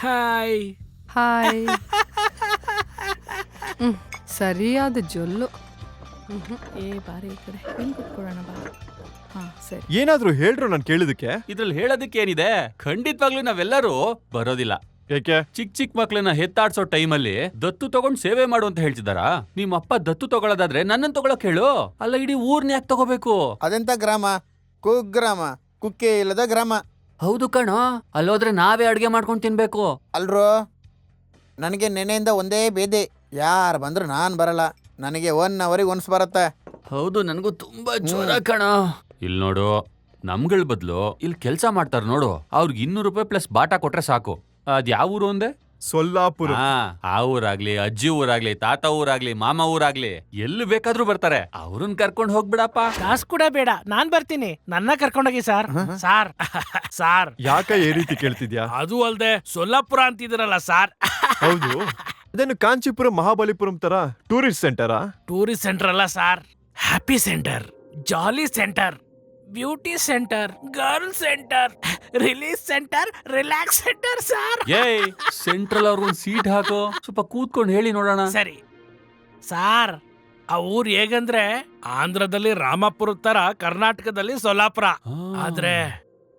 Hi hi. ಸರಿಯಾದ ಜೊಲ್ಲು. ಏ ಬಾರಿ ಈ ಕಡೆ ಇಲ್ಲಿ ಕುತ್ಕೊಳ್ಳೋಣ ಬಾ. ಹಾ ಸರಿ. ಏನಾದ್ರೂ ಹೇಳ್ರು ನಾನು ಕೇಳಿದಕ್ಕೆ. ಇದ್ರಲ್ಲಿ ಹೇಳೋದಕ್ಕೆ ಏನಿದೆ, ಖಂಡಿತವಾಗ್ಲೂ ನಾವೆಲ್ಲರೂ ಬರೋದಿಲ್ಲ. ಯಾಕೆ? ಚಿಕ್ಕ ಮಕ್ಳನ್ನ ಹೆತ್ತಾಡ್ಸೋ ಟೈಮಲ್ಲಿ ದತ್ತು ತಗೊಂಡ್ ಸೇವೆ ಮಾಡು ಅಂತ ಹೇಳ್ತಿದಾರ. ನಿಮ್ಮ ಅಪ್ಪ ದತ್ತು ತಗೊಳ್ಳೋದಾದ್ರೆ ನನ್ನನ್ ತಗೊಳಕ್ ಹೇಳು. ಅಲ್ಲ, ಇಡೀ ಊರ್ನ ಯಾಕೆ ತಗೋಬೇಕು? ಅದೆಂತ ಗ್ರಾಮ? ಕುಗ್ರಾಮ, ಕುಕ್ಕೆ ಇಲ್ಲದ ಗ್ರಾಮ. ಹೌದು ಕಣೋ, ಅಲ್ಲೋದ್ರೆ ನಾವೇ ಅಡ್ಗೆ ಮಾಡ್ಕೊಂಡ್ ತಿನ್ಬೇಕು. ಅಲ್ರೋ, ನನಗೆ ನೆನೆಯಿಂದ ಒಂದೇ ಬೇದೆ, ಯಾರು ಬಂದ್ರು ನಾನು ಬರಲ್ಲ. ನನಗೆ 1 ಅವರಿಗೆ ಒನ್ಸ್ ಬರುತ್ತೆ. ಹೌದು, ನನಗೂ ತುಂಬಾ ಜ್ವರ ಕಣ. ಇಲ್ ನೋಡು, ನಮ್ಗಳ ಬದ್ಲು ಇಲ್ಲಿ ಕೆಲ್ಸ ಮಾಡ್ತಾರ ನೋಡು, ಅವ್ರಿಗೆ 200 ರೂಪಾಯಿ ಪ್ಲಸ್ ಬಾಟ ಕೊಟ್ರೆ ಸಾಕು. ಅದ್ ಯಾವ ಊರು ಅಂದೆ? ಸೊಲ್ಲಾಪುರ. ಆ ಊರಾಗ್ಲಿ, ಅಜ್ಜಿ ಊರಾಗ್ಲಿ, ತಾತ ಊರಾಗ್ಲಿ, ಮಾಮ ಊರಾಗ್ಲಿ, ಎಲ್ಲಿ ಬೇಕಾದ್ರೂ ಬರ್ತಾರೆ. ಅವ್ರನ್ನ ಕರ್ಕೊಂಡ್ ಹೋಗ್ಬಿಡಪ್ಪ. ಕಾಸು ಕೂಡ ಬೇಡ, ನಾನ್ ಬರ್ತೀನಿ. ನನ್ನ ಕರ್ಕೊಂಡೋಗಿ ಸಾರ್. ಸಾರ್ ಸಾರ್ ಯಾಕ ಈ ರೀತಿ ಕೇಳ್ತಿದ್ಯಾ? ಅದು ಅಲ್ದೆ ಸೊಲ್ಲಾಪುರ ಅಂತಿದಿರಲ್ಲ ಸಾರ್. ಹೌದು, ಅದೇನು ಕಾಂಚೀಪುರಂ ಮಹಾಬಲಿಪುರಂ ತರ ಟೂರಿಸ್ಟ್ ಸೆಂಟರಾ? ಟೂರಿಸ್ಟ್ ಸೆಂಟರ್ ಅಲ್ಲ sir, happy center, jolly center, beauty center, girl center, release center, relax center sir. ಏಯ್, ಸೆಂಟ್ರಲ್ ಅವ್ರಿಗೊಂದು ಸೀಟ್ ಹಾಕೋ, ಸ್ವಲ್ಪ ಕೂತ್ಕೊಂಡು ಹೇಳಿ ನೋಡೋಣ. ಸರಿ ಸಾರ್, ಆ ಊರ್ ಹೇಗಂದ್ರೆ ಆಂಧ್ರದಲ್ಲಿ ರಾಮಪುರ ತರ, ಕರ್ನಾಟಕದಲ್ಲಿ ಸೊಲ್ಲಾಪುರ. ಆದ್ರೆ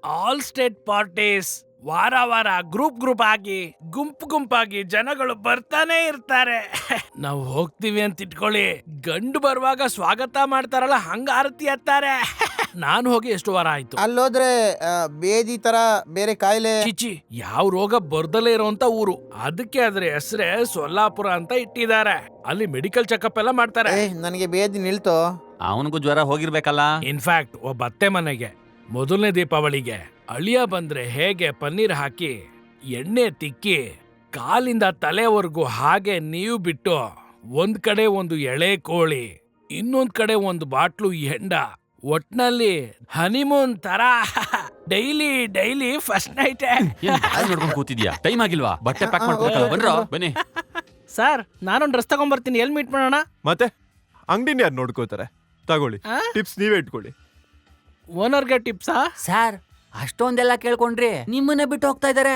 ಆಲ್ ಸ್ಟೇಟ್ ಪಾರ್ಟೀಸ್ ವಾರ ವಾರ ಗ್ರೂಪ್ ಆಗಿ, ಗುಂಪಾಗಿ ಜನಗಳು ಬರ್ತಾನೆ ಇರ್ತಾರೆ. ನಾವು ಹೋಗ್ತೀವಿ ಅಂತ ಇಟ್ಕೊಳ್ಳಿ, ಗಂಡು ಬರುವಾಗ ಸ್ವಾಗತ ಮಾಡ್ತಾರಲ್ಲ, ಹಂಗ ಆರತಿ ಹತ್ತಾರೆ. ನಾನು ಹೋಗಿ ಎಷ್ಟು ವಾರ ಆಯ್ತು. ಅಲ್ಲೋದ್ರೆ ಬೇದಿ ತರ ಬೇರೆ ಕಾಯಿಲೆ. ಚಿಚಿ, ಯಾವ ರೋಗ ಬರ್ದಲೇ ಇರೋಂತ ಊರು, ಅದಕ್ಕೆ ಅದ್ರ ಹೆಸರೇ ಸೊಲ್ಲಾಪುರ ಅಂತ ಇಟ್ಟಿದ್ದಾರೆ. ಅಲ್ಲಿ ಮೆಡಿಕಲ್ ಚೆಕಪ್ ಎಲ್ಲ ಮಾಡ್ತಾರೆ. ನನಗೆ ಬೇದಿ ನಿಲ್ತೋ. ಅವನಿಗೂ ಜ್ವರ ಹೋಗಿರ್ಬೇಕಲ್ಲ. ಇನ್ಫ್ಯಾಕ್ಟ್ ಒಬ್ಬ ಅತ್ತೆ ಮನೆಗೆ ಮೊದಲನೇ ದೀಪಾವಳಿಗೆ ಅಳಿಯ ಬಂದ್ರೆ ಹೇಗೆ ಪನ್ನೀರ್ ಹಾಕಿ ಎಣ್ಣೆ ತಿಕ್ಕಿ ಕಾಲಿಂದ ತಲೆವರೆಗೂ ಹಾಗೆ ನೀವು ಬಿಟ್ಟು, ಒಂದ್ ಕಡೆ ಒಂದು ಎಳೆ ಕೋಳಿ, ಇನ್ನೊಂದ್ ಕಡೆ ಒಂದು ಬಾಟ್ಲು ಎಂಡ, ಒಟ್ನಲ್ಲಿ ಹನಿಮೂನ್ ತರ ಡೈಲಿ ಫಸ್ಟ್ ನೈಟ್. ನೋಡ್ಕೊಂಡು ಕೂತಿದ್ಯಾ? ಟೈಮ್ ಆಗಿಲ್ವಾ? ಬಟ್ಟೆ ಪ್ಯಾಕ್ ಮಾಡ್ಕೊಳ್ತಾ ಬನ್ರೋ, ಬನ್ನಿ. ಸರ್, ನಾನೊಂದು ಡ್ರೆಸ್ ತಗೊಂಡ್ಬರ್ತೀನಿ, ಎಲ್ಲಿ ಮೀಟ್ ಮಾಡೋಣ? ಮತ್ತೆ ಅಂಗಡಿನ ಯಾರು ನೋಡ್ಕೋತಾರೆ? ತಗೊಳ್ಳಿ, ಟಿಪ್ಸ್ ನೀವೇ ಇಟ್ಕೊಳ್ಳಿ. ಓನರ್ಗೆ ಟಿಪ್ಸಾ? ಸರ್, ಅಷ್ಟೊಂದೆಲ್ಲ ಕೇಳ್ಕೊಂಡ್ರಿ ನಿಮ್ಮನ್ನ ಬಿಟ್ಟು ಹೋಗ್ತಾ ಇದಾರೆ.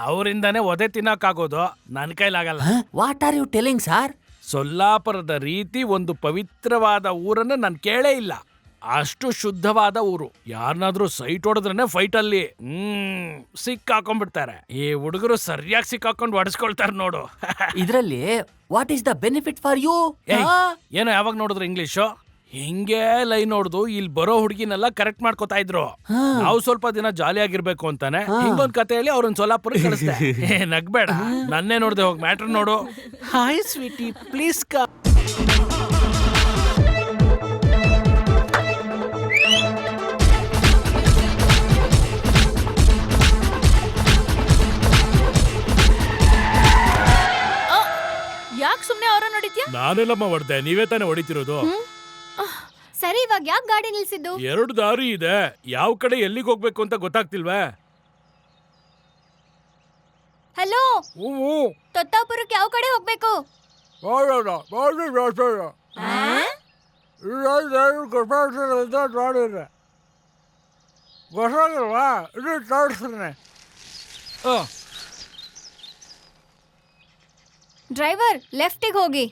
ಅವರಿಂದಾನೇ ಒದೆ ತಿನ್ನಕ್ಕಾಗೋದು, ನನ್ ಕೈಲಾಗಲ್ಲ. What are you telling sir? ಸೊಲ್ಲಾಪುರದ ರೀತಿ ಒಂದು ಪವಿತ್ರವಾದ ಊರನ್ನ ನಾನು ಕೇಳೇ ಇಲ್ಲ. ಅಷ್ಟು ಶುದ್ಧವಾದ ಊರು. ಯಾರನ್ನಾದ್ರೂ ಸೈಟ್ ಹೊಡೆದ್ರೇನೆ ಫೈಟ್ ಅಲ್ಲಿ ಸಿಕ್ಕಾಕೊಂಡ್ಬಿಡ್ತಾರೆ. ಈ ಹುಡುಗರು ಸರಿಯಾಗಿ ಸಿಕ್ಕಾಕೊಂಡು ಹೊಡೆಸ್ಕೊಳ್ತಾರೆ ನೋಡು. ಇದ್ರಲ್ಲಿ what is the benefit for you? ಏನೋ ಯಾವಾಗ ನೋಡಿದ್ರು ಇಂಗ್ಲಿಷು. ಹಿಂಗೆ ಲೈನ್ ನೋಡ್ದು ಇಲ್ಲಿ ಬರೋ ಹುಡುಗಿನೆಲ್ಲ ಕರೆಕ್ಟ್ ಮಾಡ್ಕೋತಾ ಇದ್ರು. ನಾವು ಸ್ವಲ್ಪ ದಿನ ಜಾಲಿ ಆಗಿರ್ಬೇಕು ಅಂತಾನೆ ಹಿಂಗೊಂದ್ ಕತೆ ಹೇಳಿ ಅವ್ರನ್ನ ಸೊಲ್ಲಾಪುರ ಕಳಿಸ್ದೆ. ನಗ್ಬೇಡ, ನನ್ನೇ ನೋಡ್ದೆ, ಹೋಗಿ ಮ್ಯಾಟ್ರ್ ನೋಡು. Hi sweetie, please come. ಯಾಕೆ ಸುಮ್ನೆ ಅವರನ್ನ ಹೊಡಿತ್ಯಾ? ನಾನೆಲ್ಲಮ್ಮ ಹೊಡ್ದೆ, ನೀವೇ ತಾನೇ ಹೊಡಿತಿರೋದು. ಸರಿ, ಇವಾಗ ಯಾಕೆ ಗಾಡಿ ನಿಲ್ಸಿದ್ದು? 2 ದಾರಿ ಇದೆ, ಯಾವ ಕಡೆ ಎಲ್ಲಿಗೆ ಹೋಗ್ಬೇಕು ಅಂತ ಗೊತ್ತಾಗ್ತಿಲ್ವಾ? ಹಲೋ, ತೊತ್ತಾಪುರಕ್ಕೆ ಯಾವ ಕಡೆ ಹೋಗ್ಬೇಕು? ಡ್ರೈವರ್, ಲೆಫ್ಟಿಗೆ ಹೋಗಿ.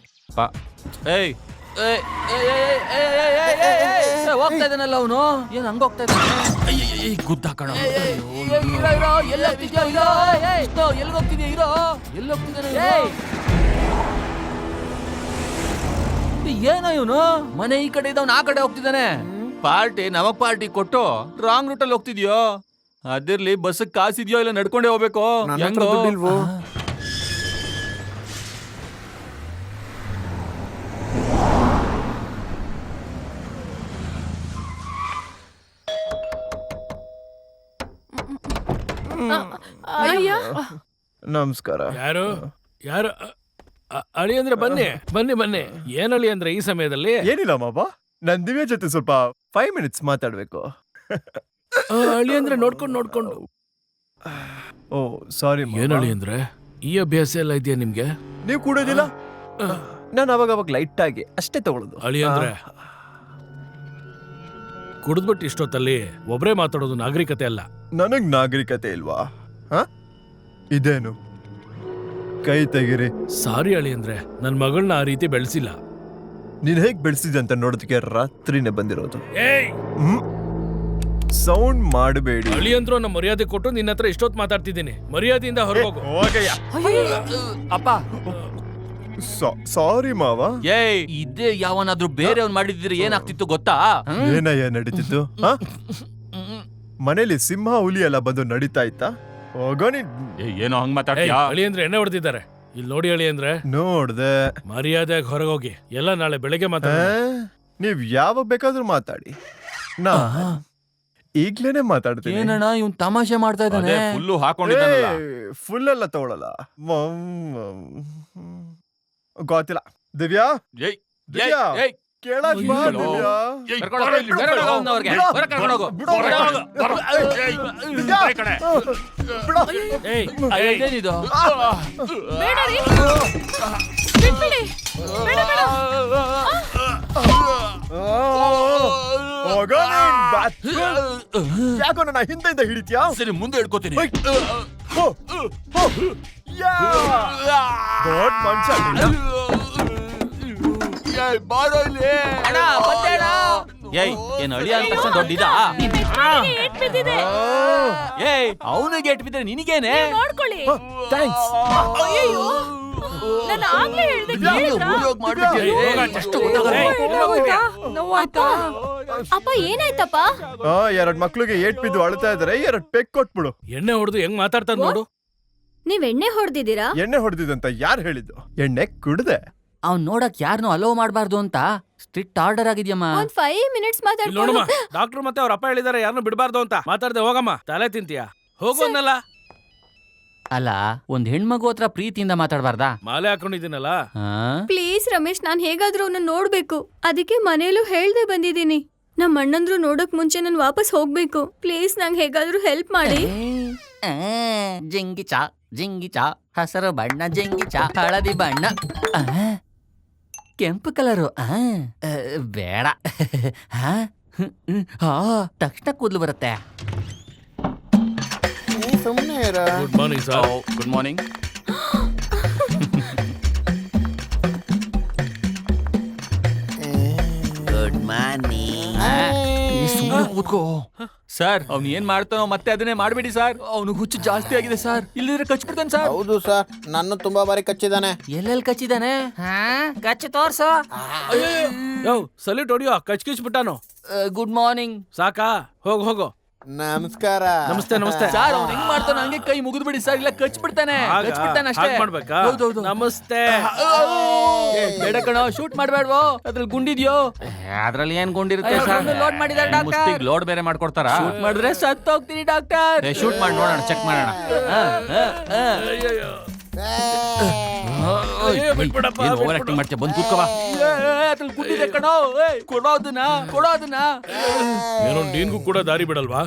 ಹೋಗ್ತಾ ಇದ್ದಾನಲ್ಲ ಅವನು, ಏನ್ ಹಂಗ ಹೋಗ್ತಾ ಇದ್ದಾನೆ? ಗುದ್ದ ಕಣ. ಏನೋ ಇವನು ಮನೆ ಈ ಕಡೆ ಇದ್ದವನ್ ಆ ಕಡೆ ಹೋಗ್ತಿದ್ದಾನೆ. ಪಾರ್ಟಿ ನಮಗ್ ಪಾರ್ಟಿ ಕೊಟ್ಟು ರಾಂಗ್ ರೂಟಲ್ಲಿ ಹೋಗ್ತಿದ್ಯೋ? ಅದಿರ್ಲಿ, ಬಸ್ ಕಾಸಿದ್ಯೋ ಇಲ್ಲ ನಡ್ಕೊಂಡೇ ಹೋಗ್ಬೇಕು? ನಮಸ್ಕಾರ. ಯಾರು ಅಳಿ ಅಂದ್ರೆ ಬನ್ನಿ. ಏನ್ ಅಳಿ ಅಂದ್ರೆ ಈ ಸಮಯದಲ್ಲಿ? ಏನಿಲ್ಲ ಮಾಬಾ, ನನ್ ದಿವ್ಯ ಜೊತೆ ಸ್ವಲ್ಪ 5 minutes ಮಾತಾಡ್ಬೇಕು. ಅಳಿ ಅಂದ್ರೆ ನೋಡ್ಕೊಂಡು. ಓ ಸಾರಿ. ಏನ್ ಅಳಿ ಅಂದ್ರೆ ಈ ಅಭ್ಯಾಸ ಎಲ್ಲ ಇದೆಯಾ ನಿಮ್ಗೆ? ನೀವು ಕೂಡೋದಿಲ್ಲ? ನಾನು ಅವಾಗ ಲೈಟ್ ಆಗಿ ಅಷ್ಟೇ ತಗೊಳ್ಳೋದು. ಅಳಿ ಅಂದ್ರೆ ಕುಡಿದ್ಬಿಟ್ಟು ಇಷ್ಟೊತ್ತಲ್ಲಿ ಒಬ್ರೇ ಮಾತಾಡೋದು ನಾಗರಿಕತೆ ಅಲ್ಲ. ನನಗ್ ನಾಗರಿಕತೆ ಇಲ್ವಾ? ಇದೇನು ಕೈ ತೆಗಿರಿ. ಸಾರಿ ಅಳಿ ಅಂದ್ರೆ ನನ್ ಮಗಳನ್ನ ಆ ರೀತಿ ಬೆಳೆಸಿಲ್ಲ. ನೀನ್ ಹೇಗ್ ಬೆಳೆಸಿದೆ ಅಂತ ನೋಡೋದಕ್ಕೆ ರಾತ್ರಿನೇ ಬಂದಿರೋದು. ಏಯ್ ಸೌಂಡ್ ಮಾಡಬೇಡಿ. ಅಳಿ ಅಂದ್ರು ನಮ್ಮ ಮರ್ಯಾದೆ ಕೊಟ್ಟು ನಿನ್ನ ಹತ್ರ ಇಷ್ಟೊತ್ತು ಮಾತಾಡ್ತಿದ್ದೀನಿ. ಮರ್ಯಾದೆಯಿಂದ ಹೊರಗೋಗು. ಅಪ್ಪ ಸಾರಿ ಮಾವ. ಏಯ್ ಇದೇ ಯಾವನಾದ್ರೂ ಬೇರೆಯವ್ನ್ ಮಾಡಿದ್ರೆ ಏನಾಗ್ತಿತ್ತು ಗೊತ್ತಾ? ಏನಯ್ಯ ನಡೀತಿತ್ತು? ಹ? ಮನೇಲಿ ಸಿಂಹ ಹುಲಿ ಎಲ್ಲ ಬಂದು ನಡೀತಾ ಇತ್ತಾ? ಹೋಗೋ ನೀನ್. ಏನೋ ಹಂಗ್ ಮಾತಾಡ್ತೀಯಾ? ಅಳಿ ಅಂದ್ರೆ ಎಣ್ಣೆ ಹೊಡೆದಿದ್ದಾರೆ. ಇಲ್ಲಿ ನೋಡಿ ಅಳಿ ಅಂದ್ರೆ ನೋಡ್ದೆ. ಮರ್ಯಾದೆಯಾಗಿ ಹೊರಗೋಗಿ. ಎಲ್ಲ ನಾಳೆ ಬೆಳಗ್ಗೆ ಮಾತಾಡ. ನೀವ್ ಯಾವಾಗ ಬೇಕಾದ್ರೂ ಮಾತಾಡಿ, ನಾ ಈಗ್ಲೇನೆ ಮಾತಾಡ್ತೀನಿ. ಏನಣ್ಣ ಇವ್ನ್ ತಮಾಷೆ ಮಾಡ್ತಾ ಇದ್ದಾನೆ. ಫುಲ್ಲು ಹಾಕೊಂಡಿದ್ದಾನಲ್ಲ. ಫುಲ್ ಎಲ್ಲ ತಗೊಳಲ್ಲ. ಗೊತ್ತಿಲ್ಲ. ದಿವ್ಯಾ, ಏಯ್ ದಿವ್ಯಾ, ಏಯ್ ಕೇಳಕ್ ಬಾ ಅಯ್ಯೋ. ದಿವ್ಯಾ. ಕರ್ಕೊಂಡು ಹೋಗು ಇಲ್ಲಿ, ಕರ್ಕೊಂಡು ಹೋಗು ಅವ್ನವ್ರಿಗೆ. ಹೊರಗೆ ಕರ್ಕೊಂಡು ಹೋಗು. ಬಿಡು. ದಿವ್ಯಾ. ಬಿಡು. ಏಯ್ ಇದೇನಿದು? ಬೇಡ ರೀ. ಬಿಟ್ಬಿಡಿ. ಬೇಡ ಬೇಡ. ಹೋಗೋ ನೀನ್ ಬಾತ್. ಯಾಕೋ ನನ್ನ ಹಿಂದೆಯಿಂದ ಹಿಡಿತ್ಯಾ? ಸರಿ ಮುಂದೆ ಹಿಡ್ಕೋತೀನಿ. ಹೋ, ಹೋ. ಯಾ. ದೊಡ್ಡ ಮನುಷ್ಯ ನೀನು. ಏಯ್ ಏನ್ ಅಳಿಯ ಅಂತ ತಕ್ಷಣ ದೊಡ್ಡ ಇದಾ? ಏಟ್ ಬಿದ್ದಿದೆ. ಏಯ್ ಅವನಿಗೆ ಏಟ್ ಬಿದ್ರೆ ನಿನಗೇನೆ? ನೋಡ್ಕೊಳ್ಳಿ. ಥ್ಯಾಂಕ್ಸ್. ಅಯ್ಯೋ ನಾನು ಆಗ್ಲೇ ಹೇಳ್ದೆ ನೋವಾಯ್ತಾ? ಅಪ್ಪ ಏನಾಯ್ತಪ್ಪ? ಎರಡ್ ಮಕ್ಳಿಗೆ ಏಟ್ ಬಿದ್ದು ಅಳ್ತಾ ಇದಾರೆ, ಎರಡ್ ಪೆಕ್ ಕೊಟ್ಬಿಡು. ಎಣ್ಣೆ ಹೊಡೆದು ಹೆಂಗ್ ಮಾತಾಡ್ತಾರ ನೋಡು. ನೀವ್ ಎಣ್ಣೆ ಹೊಡೆದಿದ್ದೀರಾ? ಎಣ್ಣೆ ಹೊಡೆದಿದಂತ ಯಾರು ಹೇಳಿದ್ದು? ಎಣ್ಣೆ ಕುಡ್ದೆ. ಅವ್ನ್ ನೋಡಕ್ ಯಾರನ್ನು ಅಲೋ ಮಾಡ್ಬಾರ್ದು ಅಂತ ಸ್ಟ್ರಿಕ್ಟ್ ಆರ್ಡರ್ ಆಗಿದ್ಯಮ್ಮ. ಒಂದ್ 5 ಮಿನಿಟ್ಸ್ ಇಲ್ಲಿ ನೋಡಮ್ಮ, ಮಾತಾಡ್ಕೊಂಡು ಡಾಕ್ಟರ್ ಮತ್ತೆ ಅವ್ರ ಅಪ್ಪ ಹೇಳಿದಾರೆ ಯಾರನ್ನು ಬಿಡಬಾರ್ದು ಅಂತ. ಮಾತಾಡ್ದೆ ಹೋಗಮ್ಮ, ತಲೆ ತಿಂತೀಯ? ಹೋಗೋನ್ನಲ್ಲ. ಅಲ್ಲ ಒಂದ್ ಹೆಣ್ಮಗು ಹತ್ರ ಪ್ರೀತಿಯಿಂದ ಮಾತಾಡ್ಬಾರ್ದಾ? ಮಾಲೆ ಹಾಕೊಂಡಿದ್ದೀನಲ್ಲ. ಪ್ಲೀಸ್ ರಮೇಶ್, ನಾನ್ ಹೇಗಾದ್ರೂ ಅವನ್ನ ನೋಡ್ಬೇಕು. ಅದಕ್ಕೆ ಮನೇಲೂ ಹೇಳ್ದೆ ಬಂದಿದ್ದೀನಿ. ನಮ್ ಅಣ್ಣಂದ್ರು ನೋಡಕ್ ಮುಂಚೆ ನಾನ್ ವಾಪಸ್ ಹೋಗ್ಬೇಕು. ಪ್ಲೀಸ್ ನಂಗೆ ಹೇಗಾದ್ರೂ ಹೆಲ್ಪ್ ಮಾಡಿ. ಜಿಂಗಿಚ ಜಿಂಗಿಚ, ಹಸಿರು ಬಣ್ಣ ಜಿಂಗಿಚ, ಹಳದಿ ಬಣ್ಣ, ಕೆಂಪು ಕಲರು ಬೇಡ. ತಕ್ಷಣ ಕೂದಲು ಬರುತ್ತೆ. ಸುಮ್ಮನೆ good morning sir. Good morning. Good morning. ಸುಮ್ಮನೆ ಕೂತ್ಕೋ ಸರ್. ಅವ್ನು ಏನ್ ಮಾಡ್ತಾನೋ ಮತ್ತೆ ಅದನ್ನೇ ಮಾಡ್ಬೇಡಿ ಸರ್. ಅವ್ನಿಗೆ ಹುಚ್ಚು ಜಾಸ್ತಿ ಆಗಿದೆ ಸರ್. ಇಲ್ಲಿದ್ರೆ ಕಚ್ಬಿಡ್ತಾನೆ ಸರ್. ಹೌದು ಸರ್, ನನ್ನ ತುಂಬಾ ಬಾರಿ ಕಚ್ಚಿದಾನೆ. ಎಲ್ಲೆಲ್ಲಿ ಕಚ್ಚಿದಾನೆ? ಕಚ್ಚಿ ತೋರ್ಸು. ಯೋ ಸಲ್ಯೂಟ್ ಹೊಡಿಯೋ, ಕಚ್ ಬಿಟ್ಟಾನು. Good morning. ಸಾಕಾ? ಹೋಗು ಹೋಗು. ನಮಸ್ಕಾರ. ನಮಸ್ತೆ ನಮಸ್ತೆ. ಸರ್ ಅವ್ನು ಹೆಂಗ್ ಮಾಡ್ತಾನ ಹಂಗೆ ಕೈ ಮುಗಿದು ಬಿಡಿ ಸರ್, ಇಲ್ಲ ಕಚ್ಬಿಡ್ತಾನೆ. ಕಚ್ಬಿಡ್ತಾನೆ ಅಷ್ಟೇ. ಹಾಗ್ ಮಾಡ್ಬೇಕಾ? ಹೌದೌದು. ನಮಸ್ತೆ. ಬೇಡ ಕಣೋ, ಶೂಟ್ ಮಾಡ್ಬೇಡ್ವೋ. ಅದ್ರಲ್ಲಿ ಗುಂಡಿದ್ಯೋ? ಅದ್ರಲ್ಲಿ ಏನ್ ಗುಂಡಿರುತ್ತೆ ಸರ್? ಲೋಡ್ ಮಾಡಿದಾರೆ ಡಾಕ್ಟರ್. ಲೋಡ್ ಬೇರೆ ಮಾಡ್ಕೊಡ್ತಾರ. ಶೂಟ್ ಮಾಡಿದ್ರೆ ಸತ್ತೋಗ್ತೀನಿ ಡಾಕ್ಟರ್. ಶೂಟ್ ಮಾಡಿ ನೋಡೋಣ, ಚೆಕ್ ಮಾಡೋಣ. ಬಿಟ್ಬಿಡಪ್ಪ, ಏನು ಓವರ್ ಆಕ್ಟಿಂಗ್ ಮಾಡ್ತೀಯ? ಬಂದು ಕೂತ್ಕೋ ಬಾ. ಅದ್ರಲ್ಲಿ ಗುಂಡಿದೆ ಕಣೋ. ಕೊಡೋದನ್ನ. ಏನೋ ನೀನ್ಗೂ ಕೂಡ ದಾರಿ ಬಿಡಲ್ವಾ?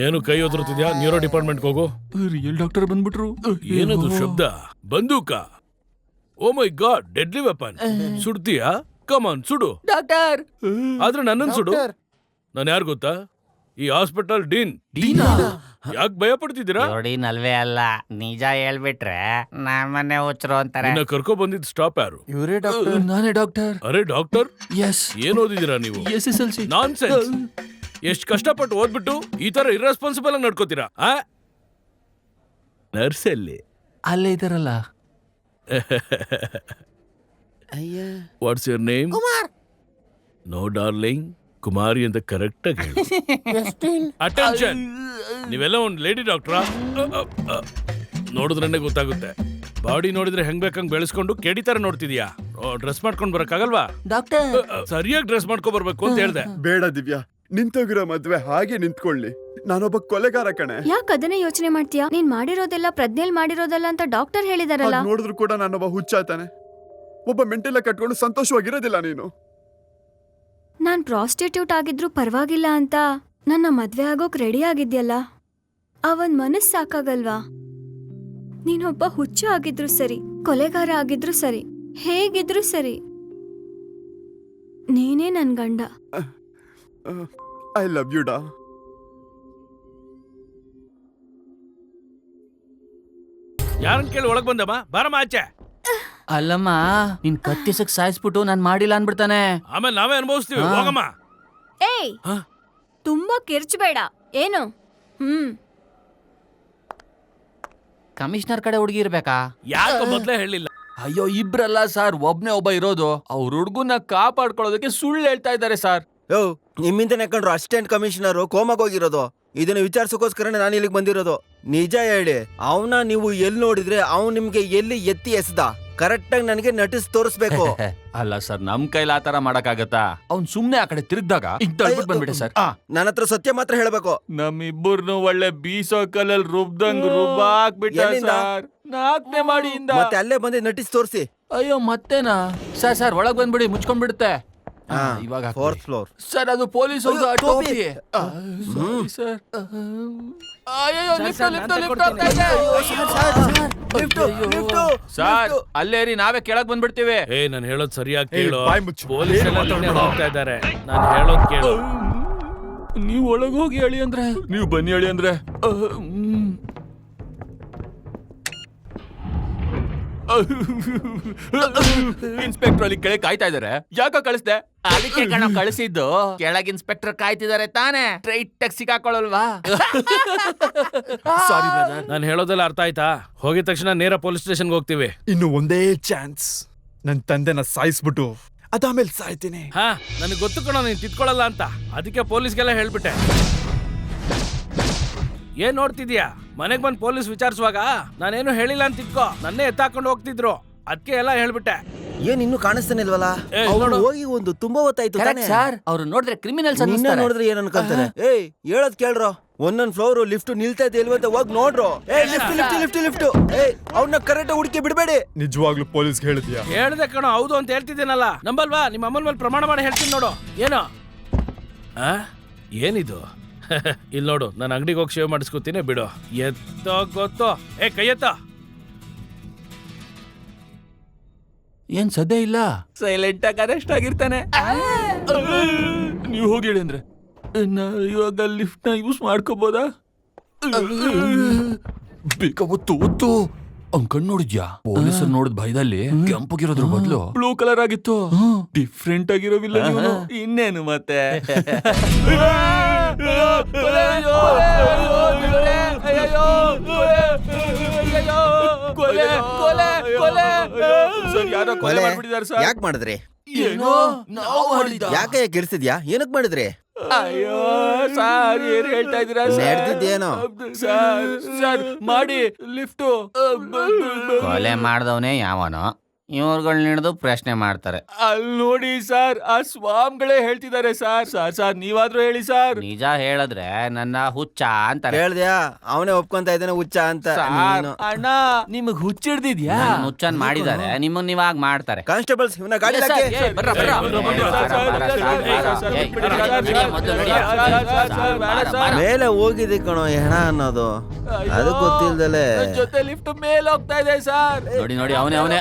ಏನು ಕೈ ಒದರುತ್ತಿದ್ಯಾ? ನ್ಯೂರೋ ಡಿಪಾರ್ಟ್ಮೆಂಟ್ ಹೋಗು. ರಿಯಲ್ ಡಾಕ್ಟರ್ ಬಂದ್ಬಿಟ್ರು. ಏನದು ಶಬ್ದ? ಬಂದೂಕ? Oh my god, deadly weapon. ಸುಡ್ತೀಯಾ? ಕಮಾನ್ ಸುಡು. ಡಾಕ್ಟರ್ ಆದ್ರೆ ನನ್ನನ್ ಸುಡು. ನಾನು ಯಾರು ಗೊತ್ತಾ? ಈ ಹಾಸ್ಪಿಟಲ್ ಡೀನ್. ಯಾಕೆ ಭಯ ಪಡ್ತಿದ್ದೀರಾ? ನೋಡಿ ನಲ್ವೇ ಅಲ್ಲ, ನಿಜ ಹೇಳ್ಬಿಟ್ರೆ ನಮ್ಮನೆ ಹುಚ್ಚರು ಅಂತಾರೆ. ನಿನ್ನ ಕರ್ಕೊ ಬಂದಿದ್ ಸ್ಟಾಪ್ ಯಾರು? ಇವರೇ ಡಾಕ್ಟರ್. ನಾನೇ ಡಾಕ್ಟರ್. ಅರೆ ಡಾಕ್ಟರ್, ಎಸ್. ಏನ್ ಓದಿದೀರಾ ನೀವು? SSLC. ನಾನ್ಸೆನ್ಸ್. ಎಷ್ಟ್ ಕಷ್ಟಪಟ್ಟು ಓದ್ಬಿಟ್ಟು ಈ ತರ ಇರ್ರೆಸ್ಪಾನ್ಸಿಬಲ್ ಆಗಿ ನಡ್ಕೋತೀರಾ? ನರ್ಸ್ ಅಲ್ಲಿ ಅಲ್ಲೇ ಇದಾರಲ್ಲ. What's your name? No darling, Kumari ಅಂತ ಕರೆಕ್ಟ್ ಆಗಿ ಹೇಳು. ಅಟೆನ್ಷನ್. ನೀವೆಲ್ಲ ಒಂದ್ ಲೇಡಿ ಡಾಕ್ಟ್ರಾ? ನೋಡಿದ್ರನ್ನೇ ಗೊತ್ತಾಗುತ್ತೆ. ಬಾಡಿ ನೋಡಿದ್ರೆ ಹೆಂಗ್ ಬೇಕಂಗ್ ಬೆಳೆಸ್ಕೊಂಡು ಕೇಡಿ ತರ ನೋಡ್ತಿದ್ಯಾ? ಡ್ರೆಸ್ ಮಾಡ್ಕೊಂಡ್ ಬರಕ್ಕಾಗಲ್ವಾ? ಡಾಕ್ಟರ್ ಸರಿಯಾಗಿ ಡ್ರೆಸ್ ಮಾಡ್ಕೊ ಬರ್ಬೇಕು ಅಂತ ಹೇಳ್ದೆ. ಬೇಡ ದಿವ್ಯಾ, ನಿಂತೋಗಿರೋ ಮದ್ವೆ ಹಾಗೆ ನಿಂತ್ಕೊಳ್ಳಿ. ನಾನೊಬ್ಬ ಕೊಲೆಗಾರ ಕಣೆ. ಯಾಕೆ ಅದನ್ನೇ ಯೋಚನೆ ಮಾಡ್ತೀಯಾ? ನೀನ್ ಮಾಡಿರೋದೆಲ್ಲ ಪ್ರಜ್ಞೆಲ್ ಮಾಡಿರೋದಲ್ಲ ಅಂತ ಡಾಕ್ಟರ್ ಹೇಳಿದಾರಲ್ಲ. ನೋಡಿದ್ರು ಕೂಡ ನಾನೊಬ್ಬ ಹುಚ್ಚಾತಾನೆ. ಒಬ್ಬ ಮೆಂಟೆಲ್ಲ ಕಟ್ಕೊಂಡು ಸಂತೋಷವಾಗಿರೋದಿಲ್ಲ ನೀನು. ನಾನ್ ಪ್ರಾಸ್ಟಿಟ್ಯೂಟ್ ಆಗಿದ್ರು ಪರವಾಗಿಲ್ಲ ಅಂತ ನನ್ನ ಮದ್ವೆ ಆಗೋಕ್ ರೆಡಿ ಆಗಿದ್ಯಲ್ಲ, ಅವನ್ ಮನಸ್ ಸಾಕಾಗಲ್ವಾ? ನೀನೊಬ್ಬ ಹುಚ್ಚ ಆಗಿದ್ರು ಸರಿ, ಕೊಲೆಗಾರ ಆಗಿದ್ರು ಸರಿ, ಹೇಗಿದ್ರು ಸರಿ, ನೀನೇ ನನ್ ಗಂಡ. ಐ ಲವ್ ಯು ಡಾ. ಯಾರನ್ ಕೇಳಿ ಒಳಗ್ ಬಂದಮ್ಮ ಬಾರಮ್ಮ ಆಚೆ. ಅಲ್ಲಮ್ಮ ನಿನ್ ಕತ್ತಿಸಕ್ ಸಾಯಿಸ್ಬಿಟ್ಟು ನಾನ್ ಮಾಡಿಲ್ಲ ಅನ್ಬಿಡ್ತಾನೆ. ಆಮೇಲೆ ನಾವೇ ಅನುಭವಿಸ್ತೀವಿ. ಹಾ. ಹೋಗಮ್ಮ. ಏಯ್ ಹ? ತುಂಬಾ ಕಿರ್ಚ್ಬೇಡ. ಏನು? ಕಮಿಷನರ್ ಕಡೆ ಹುಡುಗಿ ಇರ್ಬೇಕಾ? ಯಾಕೆ ಮೊದ್ಲೇ ಹೇಳಿಲ್ಲ? ಅಯ್ಯೋ ಇಬ್ರಲ್ಲ ಸರ್, ಒಬ್ನೇ ಒಬ್ಬ ಇರೋದು. ಅವ್ರ ಹುಡ್ಗನ್ನ ಕಾಪಾಡ್ಕೊಳ್ಳೋದಕ್ಕೆ ಸುಳ್ಳು ಹೇಳ್ತಾ ಇದ್ದಾರೆ ಸರ್. ಯೋ ನಿಮ್ಮಿಂದ ನೆಕ್ಕೊಂಡ್ರು ಅಸಿಸ್ಟೆಂಟ್ ಕಮಿಷನರು ಕೋಮಾಗ ಹೋಗಿರೋದು. ಇದನ್ನ ವಿಚಾರಿಸೋಕೋಸ್ಕರ ನಾನು ಇಲ್ಲಿಗೆ ಬಂದಿರೋದು. ನಿಜ ಹೇಳಿ, ಅವನ ನೀವು ಎಲ್ಲಿ ನೋಡಿದ್ರೆ ಅವ್ನು ನಿಮ್ಗೆ ಎಲ್ಲಿ ಎತ್ತಿ ಎಸ್ದ ಕರೆಕ್ಟ್ ಆಗಿ ನನಗೆ ನಟಿಸ್ ತೋರಿಸ್ಬೇಕು. ಅಲ್ಲ ಸರ್, ನಮ್ ಕೈಲಿ ಆತರ ಮಾಡಕ್ಕಾಗತ್ತಾ? ಅವ್ನ್ ಸುಮ್ನೆ ಆ ಕಡೆ ತಿರುಗ್ದಾಗ ಬಂದ್ಬಿಟ್ಟೆ ಸರ್. ನನ್ನ ಹತ್ರ ಸತ್ಯ ಮಾತ್ರ ಹೇಳ್ಬೇಕು. ನಮ್ಮಿಬ್ಬರ್ನು ಒಳ್ಳೆ ಬೀಸೋ ಕಲ್ಲಲ್ಲಿ ರುಬ್ದಂಗ್ ರುಬ್ಬಾಕ್ಬಿಟ್ಟ ಎಲ್ಲಿಂದ? ಸರ್. 4ನೇ ಮಾಡಿಯಿಂದ. ಮತ್ತೆ ಅಲ್ಲೇ ಬಂದು ನಟಿಸ್ ತೋರಿಸಿ. ಅಯ್ಯೋ ಮತ್ತೇನಾ ಸರ್ ಒಳಗ್ ಬಂದ್ಬಿಡಿ, ಮುಚ್ಕೊಂಡ್ಬಿಡುತ್ತೆ. ಇವಾಗ 4th ಫ್ಲೋರ್. ಸರ್ ಅದು ಪೊಲೀಸ್ ಅಯ್ಯೋ, ಟೋಪಿ. ಸರ್. ಅಯ್ಯೋ ಸರ್, ಅಲ್ಲೇ ರೀ, ನಾವೇ ಕೆಳಗ್ ಬಂದ್ಬಿಡ್ತೀವಿ. ನಾನ್ ಹೇಳೋದ್ ಸರಿಯಾಗಿ ಕೇಳು. ಬಾಯ್ ಮುಚ್ಚು. ಪೊಲೀಸ್ ಎಲ್ಲ ನಿನ್ನೆ ಹೋಗ್ತಾ ಇದ್ದಾರೆ. ನಾನ್ ಹೇಳೋದ್ ಕೇಳು. ನೀವ್ ಒಳಗ್ ಹೋಗಿ ಹೇಳಿ ಅಂದ್ರೆ, ನೀವು ಬನ್ನಿ ಹೇಳಿ ಅಂದ್ರೆ. ಇನ್ಸ್ಪೆಕ್ಟರ್ ಅಲ್ಲಿ ಕೆಳಗೆ ಕಾಯ್ತಾ ಇದಾರೆ. ಯಾಕೋ ಕಳಿಸ್ದೆ? ಅದಕ್ಕೆ ಕಣ ಕಳಿಸಿದ್ದು. ಕೆಳಗ್ ಇನ್ಸ್ಪೆಕ್ಟರ್ ಕಾಯ್ತಿದ್ದಾರೆ ತಾನೇ, ಸ್ಟ್ರೈಟ್ ಆಗಿ ಸಿಕ್ಕಾಕೊಳ್ಳಲ್ವಾ? Sorry brother. ನಾನ್ ಹೇಳೋದೆಲ್ಲ ಅರ್ಥ ಆಯ್ತಾ? ಹೋಗಿದ ತಕ್ಷಣ ನೇರ ಪೊಲೀಸ್ ಸ್ಟೇಷನ್ಗೆ ಹೋಗ್ತೀವಿ. ಇನ್ನು ಒಂದೇ ಚಾನ್ಸ್, ನನ್ ತಂದೆನ ಸಾಯಿಸ್ಬಿಟ್ಟು ಅದಾಮೇಲೆ ಸಾಯ್ತೀನಿ. ಹಾ, ನನಗೆ ಗೊತ್ತು ಕಣೋ ನೀನ್ ತಿದ್ಕೊಳ್ಳಲ್ಲ ಅಂತ. ಅದಕ್ಕೆ ಪೊಲೀಸ್ಗೆಲ್ಲ ಹೇಳ್ಬಿಟ್ಟೆ. ಏನ್ ನೋಡ್ತಿದ್ಯಾ? ಮನೆಗ್ ಬಂದ್ ಪೊಲೀಸ್ ವಿಚಾರಿಸುವಾಗ ನಾನೇನು ಹೇಳಿಲ್ಲ ಅಂತ ಇಟ್ಕೋ. ನನ್ನೇ ಎತ್ತಾಕೊಂಡು ಹೋಗ್ತಿದ್ರು. ಅದಕ್ಕೆ ಎಲ್ಲ ಹೇಳ್ಬಿಟ್ಟೆ. ಏನ್ ಇನ್ನು ಕಾಣಿಸ್ತಾನೆ ಇಲ್ವಲ್ಲ? ಏ, ಅವ್ರು ನೋಡು. ಹೋಗಿ ಒಂದು ತುಂಬಾ ಹೊತ್ತಾಯ್ತು ತಾನೇ? ಸರ್, ಅವ್ರು ನೋಡಿದ್ರೆ ಕ್ರಿಮಿನಲ್ಸ್ ನಿನ್ನ ನೋಡಿದ್ರೆ ಏನ್ ಅನ್ಕೊಂತಾರೆ? ಏಯ್ ಹೇಳೋದ್ ಕೇಳ್ರೋ. ಒಂದೊಂದ್ ಫ್ಲೋರ್ ಲಿಫ್ಟ್ ನಿಲ್ತಾ ಇದೆ ಇಲ್ವ ಅಂತ ಹೋಗಿ ನೋಡ್ರೋ. ಲಿಫ್ಟ್ ಏಯ್ ಅವ್ನ ಕರೆಕ್ಟ್ ಹುಡುಕಿ ಬಿಡ್ಬೇಡಿ. ನಿಜವಾಗ್ಲೂ ಪೊಲೀಸ್ಗೆ ಹೇಳಿದ್ಯಾ? ಹೇಳ್ದೆ ಕಣೋ, ಹೌದು ಅಂತ ಹೇಳ್ತಿದ್ದೇನಲ್ಲ. ನಂಬಲ್ವಾ? ನಿಮ್ಮ ಅಮ್ಮನ ಮೇಲೆ ಪ್ರಮಾಣ ಮಾಡಿ ಹೇಳ್ತೀನಿ ನೋಡು. ಏನೋ ಏನಿದು? ಇಲ್ಲಿ ನೋಡು, ನಾನು ಅಂಗಡಿಗೆ ಹೋಗಿ ಶೇವ್ ಮಾಡಿಸ್ಕೊತೀನಿ ಬಿಡು. ಎತ್ತೋ ಗೊತ್ತೋ? ಕೈ ಎತ್ತೋ. ಏನ್ ಸದ್ಯ ಇಲ್ಲ, ಸೈಲೆಂಟ್ ಆಗಿ ಅರೆಸ್ಟ್ ಆಗಿರ್ತಾನೆ. ನೀವು ಹೋಗಿ ಹೇಳಿ ಅಂದ್ರೆ ಇವಾಗ ಲಿಫ್ಟ್ ನ ಯೂಸ್ ಮಾಡ್ಕೋಬೋದಾ? ಬೇಗ ಒತ್ತು. ಅವ್ನ್ ಕಣ್ ನೋಡಿದ್ಯಾ? ಪೊಲೀಸರು ನೋಡಿದ ಭಯದಲ್ಲಿ ಕೆಂಪಗಿರೋದ್ರ ಬದಲು ಬ್ಲೂ ಕಲರ್ ಆಗಿತ್ತು. ಡಿಫ್ರೆಂಟ್ ಆಗಿರೋವಿಲ್ಲ ಇವನು. ಇನ್ನೇನು ಮತ್ತೆ? ಯಾಕೆ ಮಾಡಿದ್ರಿ? ಏನೋ ನಾವು ಮಾಡಿದ. ಯಾಕೆ ಗೆಲ್ಸಿದ್ಯಾ? ಏನಕ್ ಮಾಡಿದ್ರಿ? ಅಯ್ಯೋ ಸರ್, ಏನ್ ಹೇಳ್ತಾ ಇದೀರಾ? ನಡೆದಿದ್ದೇನೋ ಸರ್ ಮಾಡಿ ಲಿಫ್ಟು. ಕೊಲೆ ಮಾಡ್ದವನೇ ಯಾವನೋ, ಇವ್ರುಗಳನ್ನ ಹಿಡಿದು ಪ್ರಶ್ನೆ ಮಾಡ್ತಾರೆ. ಅಲ್ಲಿ ನೋಡಿ ಸರ್, ಆ ಸ್ವಾಮಿಗಳೇ ಹೇಳ್ತಿದ್ದಾರೆ ಸರ್. ಸರ್ ನೀವಾದ್ರೂ ಹೇಳಿ ಸರ್. ನಿಜ ಹೇಳಿದ್ರೆ ನನ್ನ ಹುಚ್ಚ ಅಂತಾರೆ. ಹೇಳ್ದ್ಯಾ? ಅವನೇ ಒಪ್ಕೊಂತ ಇದ್ದಾನೆ ಹುಚ್ಚ ಅಂತ. ನೀನು ಅಣ್ಣ ನಿಮಗ್ ಹುಚ್ಚಿಡ್ದಿದ್ಯಾ? ನನ್ನ ಹುಚ್ಚನ್ ಮಾಡಿದ್ದಾರೆ, ನಿಮ್ಮನ್ನ ಇವಾಗ ಮಾಡ್ತಾರೆ. ಕಾನ್ಸ್ಟೇಬಲ್ಸ್ ಇವನ ಗಾಡಿ ಸರ್, ಹಾಕಿ. ಏ, ಬರ್ರ, ಬರ್ರ. ಮೇಲೆ ಹೋಗಿದೆ ಕಣೋ ಹೆಣ ಅನ್ನೋದು, ಅದು ಗೊತ್ತಿಲ್ದಲೆ. ಜೊತೆ ಲಿಫ್ಟ್ ಮೇಲೆ ಹೋಗ್ತಾ ಇದೆ ಸರ್. ನೋಡಿ ಅವನೇ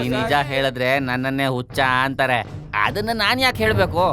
ಈ ನಿಜ ಹೇಳಿದ್ರೆ ನನ್ನನ್ನೇ ಹುಚ್ಚ ಅಂತಾರೆ. ಅದನ್ನ ನಾನ್ ಯಾಕೆ ಹೇಳ್ಬೇಕು?